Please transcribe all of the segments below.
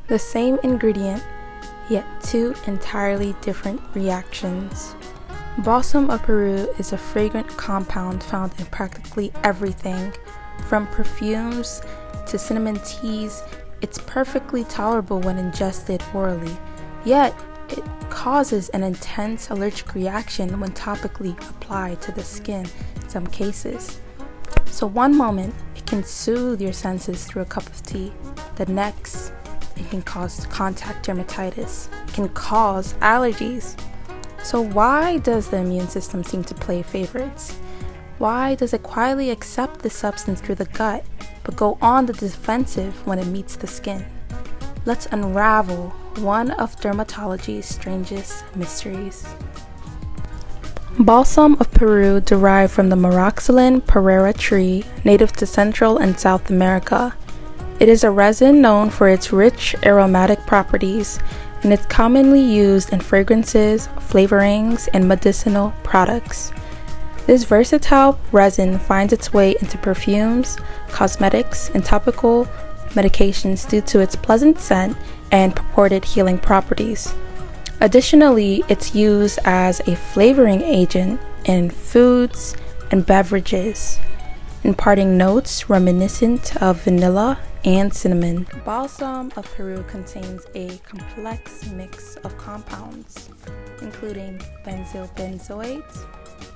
The same ingredient, yet two entirely different reactions. Balsam of Peru is a fragrant compound found in practically everything, from perfumes to cinnamon teas. It's perfectly tolerable when ingested orally, yet it causes an intense allergic reaction when topically applied to the skin in some cases. So one moment, it can soothe your senses through a cup of tea. The next, it can cause contact dermatitis. It can cause allergies. So why does the immune system seem to play favorites? Why does it quietly accept the substance through the gut, but go on the defensive when it meets the skin? Let's unravel one of dermatology's strangest mysteries. Balsam of Peru derived from the Myroxylon pereira tree, native to Central and South America. It is a resin known for its rich aromatic properties, and it's commonly used in fragrances, flavorings, and medicinal products. This versatile resin finds its way into perfumes, cosmetics, and topical medications due to its pleasant scent and purported healing properties. Additionally, it's used as a flavoring agent in foods and beverages, imparting notes reminiscent of vanilla and cinnamon. Balsam of Peru contains a complex mix of compounds, including benzyl benzoate,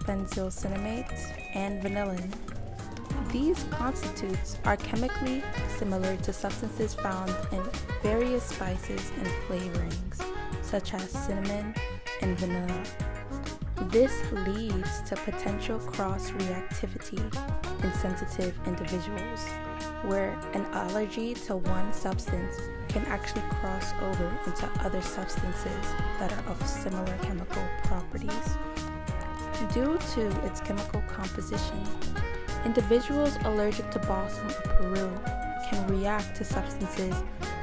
benzyl cinnamate, and vanillin. These constitutes are chemically similar to substances found in various spices and flavorings, such as cinnamon and vanilla. This leads to potential cross-reactivity in sensitive individuals, where an allergy to one substance can actually cross over into other substances that are of similar chemical properties. Due to its chemical composition, individuals allergic to balsam of Peru can react to substances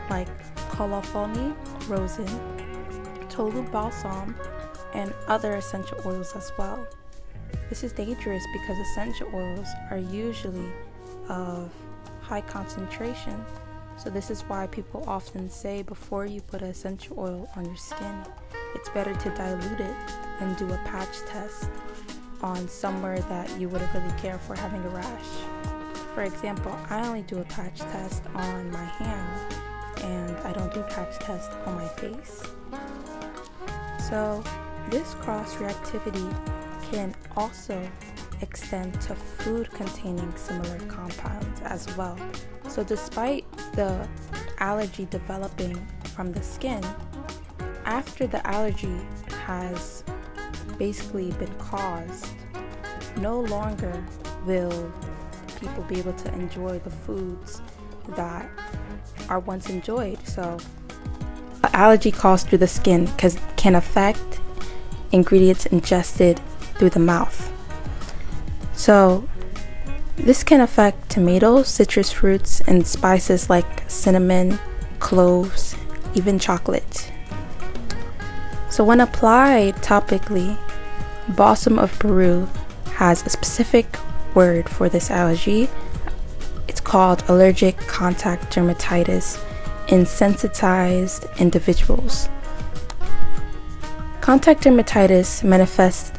like colophony rosin, tolu balsam, and other essential oils as well. This is dangerous because essential oils are usually of high concentration, so this is why people often say before you put an essential oil on your skin, it's better to dilute it and do a patch test on somewhere that you wouldn't really care for having a rash. For example, I only do a patch test on my hand, and I don't do a patch test on my face. So this cross-reactivity can also extend to food containing similar compounds as well. So despite the allergy developing from the skin, after the allergy has basically been caused, no longer will people be able to enjoy the foods that are once enjoyed. So allergy caused through the skin can affect ingredients ingested through the mouth. So this can affect tomatoes, citrus fruits, and spices like cinnamon, cloves, even chocolate. So when applied topically, balsam of Peru has a specific word for this allergy. It's called allergic contact dermatitis in sensitized individuals. Contact dermatitis manifests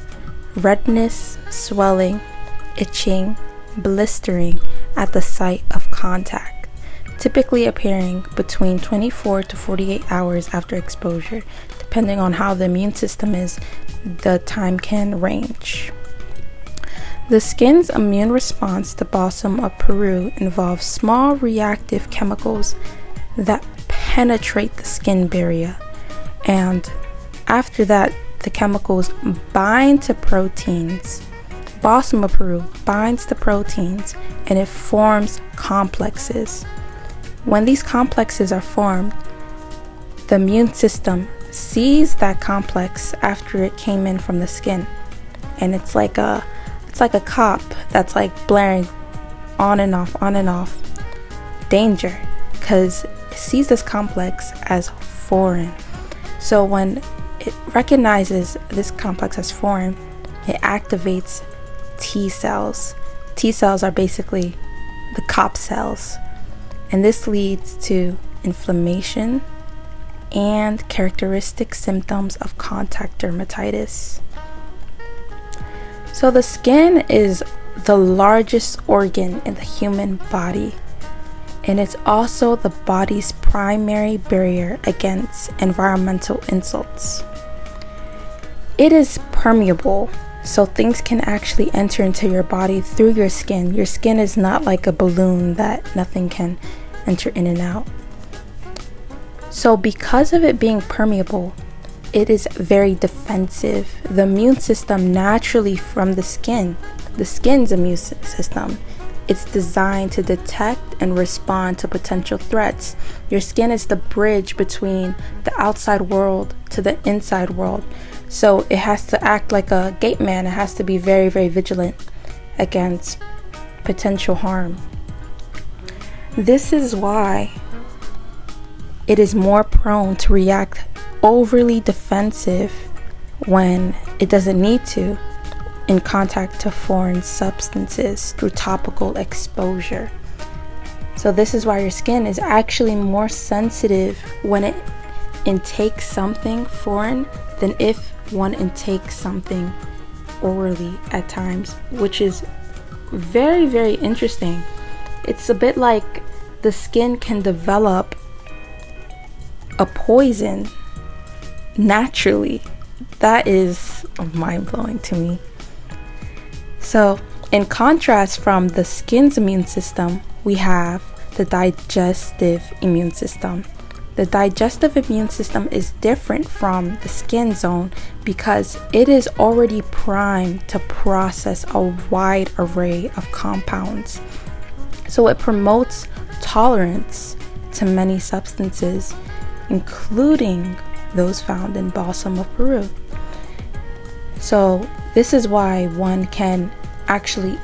redness, swelling, itching, blistering at the site of contact, typically appearing between 24 to 48 hours after exposure. Depending on how the immune system is, the time can range. The skin's immune response to balsam of Peru involves small reactive chemicals that penetrate the skin barrier, and after that, the chemicals bind to proteins. Balsam of Peru binds to proteins and it forms complexes. When these complexes are formed, the immune system sees that complex after it came in from the skin, and it's like a cop that's like blaring on and off danger, because it sees this complex as foreign. So when it recognizes this complex as foreign, it activates T cells. T cells are basically the cop cells, and this leads to inflammation and characteristic symptoms of contact dermatitis. So the skin is the largest organ in the human body, and it's also the body's primary barrier against environmental insults. It is permeable, so things can actually enter into your body through your skin. Your skin is not like a balloon that nothing can enter in and out. So because of it being permeable, it is very defensive. The immune system naturally from the skin's immune system, it's designed to detect and respond to potential threats. Your skin is the bridge between the outside world to the inside world. So it has to act like a gate man. It has to be very, very vigilant against potential harm. This is why it is more prone to react overly defensive when it doesn't need to in contact to foreign substances through topical exposure. So this is why your skin is actually more sensitive when it intakes something foreign than if one intakes something orally at times, which is very, very interesting. It's a bit like the skin can develop a poison naturally. That is mind-blowing to me. So in contrast from the skin's immune system, we have the digestive immune system. The digestive immune system is different from the skin zone because it is already primed to process a wide array of compounds. So it promotes tolerance to many substances, including those found in Balsam of Peru. So this is why one can actually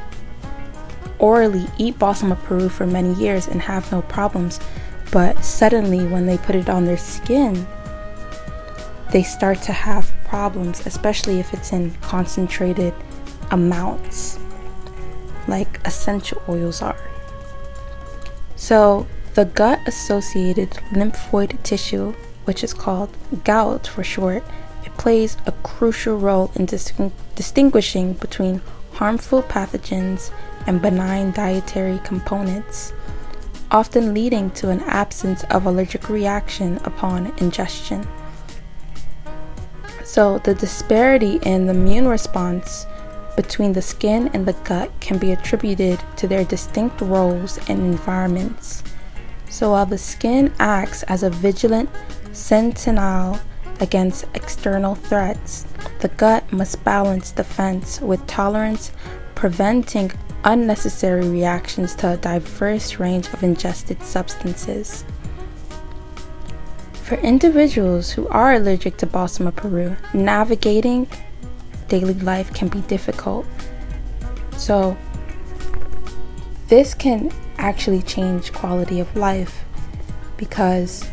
orally eat Balsam of Peru for many years and have no problems. But suddenly when they put it on their skin, they start to have problems, especially if it's in concentrated amounts, like essential oils are. So the gut-associated lymphoid tissue, which is called gout for short, it plays a crucial role in distinguishing between harmful pathogens and benign dietary components, often leading to an absence of allergic reaction upon ingestion. So the disparity in the immune response between the skin and the gut can be attributed to their distinct roles and environments. So while the skin acts as a vigilant sentinel against external threats, the gut must balance defense with tolerance, preventing unnecessary reactions to a diverse range of ingested substances. For individuals who are allergic to Balsam of Peru, navigating daily life can be difficult. So this can actually change quality of life because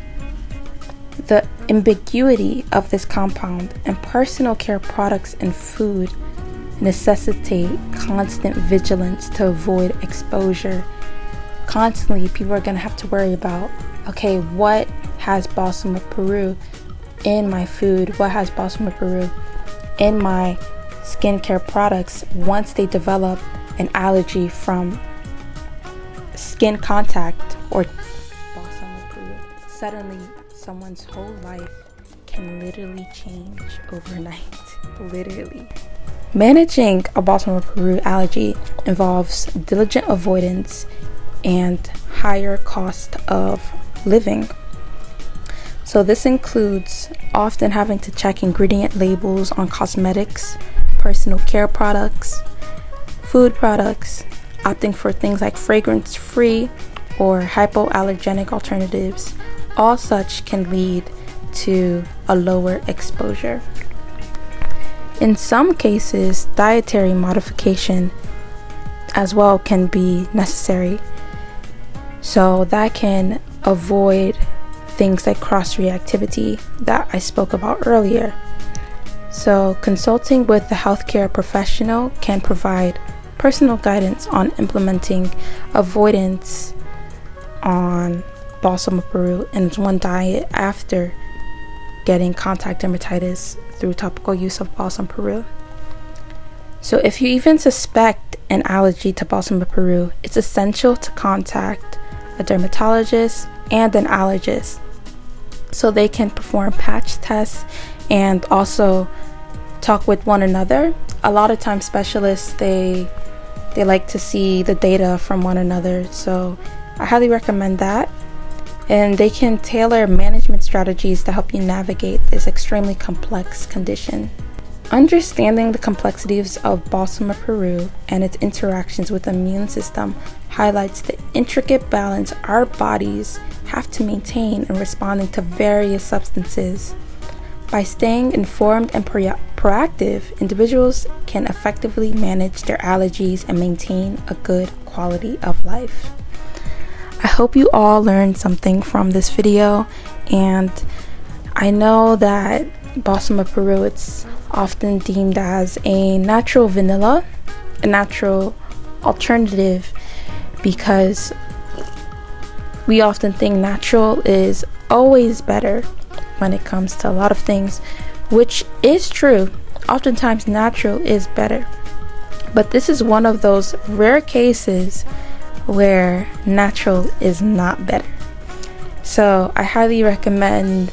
the ambiguity of this compound and personal care products and food necessitate constant vigilance to avoid exposure. Constantly, people are going to have to worry about, okay, what has Balsam of Peru in my food? What has Balsam of Peru in my skincare products once they develop an allergy from skin contact or Balsam of Peru? Suddenly, someone's whole life can literally change overnight. Literally. Managing a Balsam of Peru allergy involves diligent avoidance and higher cost of living. So this includes often having to check ingredient labels on cosmetics, personal care products, food products, opting for things like fragrance-free or hypoallergenic alternatives. All such can lead to a lower exposure. In some cases, dietary modification as well can be necessary. So that can avoid things like cross-reactivity that I spoke about earlier. So consulting with a healthcare professional can provide personal guidance on implementing avoidance on Balsam of Peru and one diet after getting contact dermatitis through topical use of Balsam Peru. So if you even suspect an allergy to Balsam Peru, it's essential to contact a dermatologist and an allergist so they can perform patch tests and also talk with one another. A lot of times specialists, they like to see the data from one another, so I highly recommend that. And they can tailor management strategies to help you navigate this extremely complex condition. Understanding the complexities of Balsam Peru and its interactions with the immune system highlights the intricate balance our bodies have to maintain in responding to various substances. By staying informed and proactive, individuals can effectively manage their allergies and maintain a good quality of life. I hope you all learned something from this video, and I know that Balsam Peru, it's often deemed as a natural vanilla, a natural alternative, because we often think natural is always better when it comes to a lot of things, which is true. Oftentimes natural is better, but this is one of those rare cases where natural is not better. So I highly recommend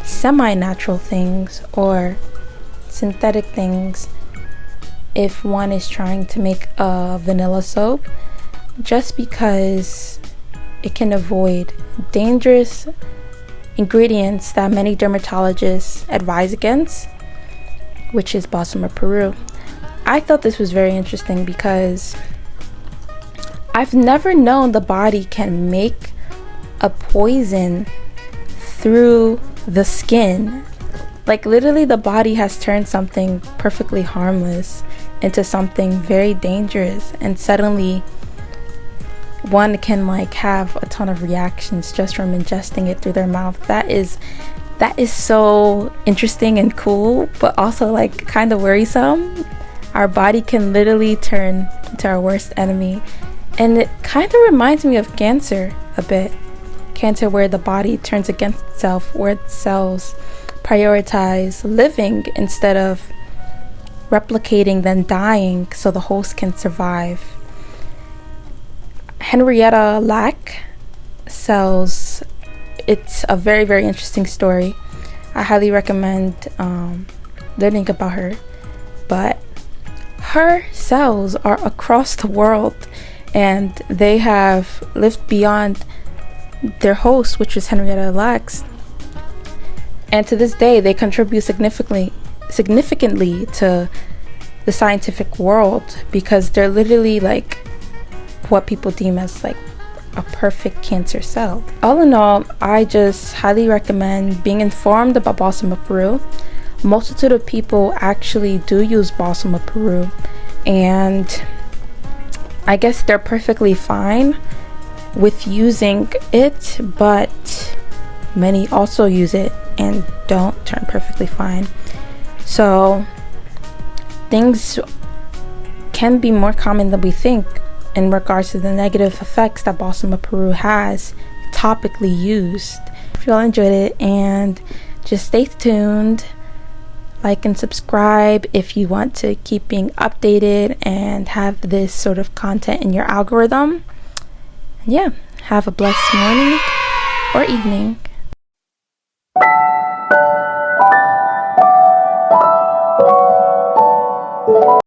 semi-natural things or synthetic things if one is trying to make a vanilla soap, just because it can avoid dangerous ingredients that many dermatologists advise against, which is Balsam Peru. I thought this was very interesting because I've never known the body can make a poison through the skin. Like literally the body has turned something perfectly harmless into something very dangerous, and suddenly one can like have a ton of reactions just from ingesting it through their mouth. That is so interesting and cool, but also like kind of worrisome. Our body can literally turn into our worst enemy, and it kind of reminds me of cancer a bit. Cancer, where the body turns against itself, where cells prioritize living instead of replicating, then dying so the host can survive. Henrietta Lack cells, it's a very, very interesting story. I highly recommend learning about her. But her cells are across the world, and they have lived beyond their host, which is Henrietta Lacks. And to this day, they contribute significantly to the scientific world, because they're literally like what people deem as like a perfect cancer cell. All in all, I just highly recommend being informed about Balsam Peru. A multitude of people actually do use Balsam Peru, and I guess they're perfectly fine with using it, but many also use it and don't turn perfectly fine. So things can be more common than we think in regards to the negative effects that Balsam Peru has topically used. If you all enjoyed it, and just stay tuned, like and subscribe if you want to keep being updated and have this sort of content in your algorithm. And yeah, have a blessed morning or evening.